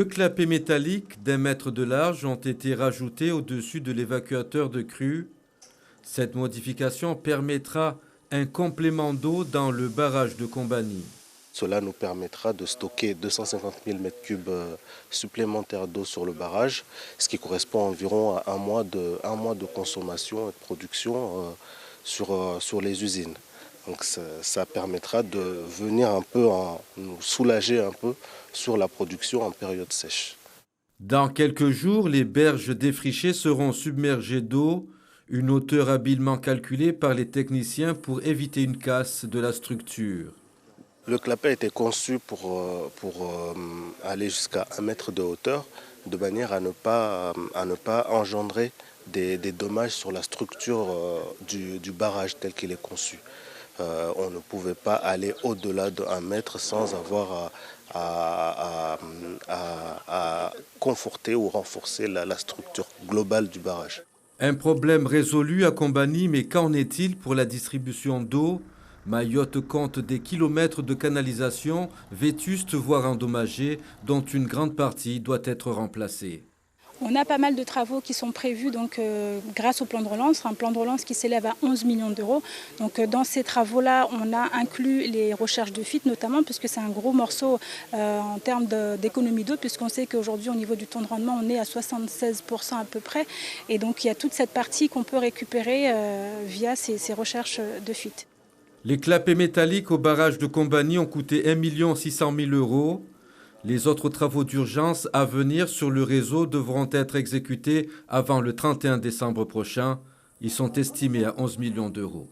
Deux clapets métalliques d'1 mètre de large ont été rajoutés au-dessus de l'évacuateur de crue. Cette modification permettra un complément d'eau dans le barrage de Kombani. Cela nous permettra de stocker 250 000 m3 supplémentaires d'eau sur le barrage, ce qui correspond environ à un mois de consommation et de production sur les usines. Donc ça permettra de venir nous soulager un peu sur la production en période sèche. Dans quelques jours, les berges défrichées seront submergées d'eau, une hauteur habilement calculée par les techniciens pour éviter une casse de la structure. Le clapet a été conçu pour aller jusqu'à 1 mètre de hauteur, de manière à ne pas engendrer des dommages sur la structure du barrage tel qu'il est conçu. On ne pouvait pas aller au-delà de 1 mètre sans avoir à conforter ou renforcer la structure globale du barrage. Un problème résolu à Kombani, mais qu'en est-il pour la distribution d'eau? Mayotte compte des kilomètres de canalisation vétustes voire endommagées, dont une grande partie doit être remplacée. On a pas mal de travaux qui sont prévus grâce au plan de relance, un plan de relance qui s'élève à 11 millions d'euros. Donc, dans ces travaux-là, on a inclus les recherches de fuite notamment, puisque c'est un gros morceau en termes d'économie d'eau, puisqu'on sait qu'aujourd'hui, au niveau du taux de rendement, on est à 76% à peu près. Et donc, il y a toute cette partie qu'on peut récupérer via ces recherches de fuite. Les clapets métalliques au barrage de Kombani ont coûté 1 600 000 €. Les autres travaux d'urgence à venir sur le réseau devront être exécutés avant le 31 décembre prochain. Ils sont estimés à 11 millions d'euros.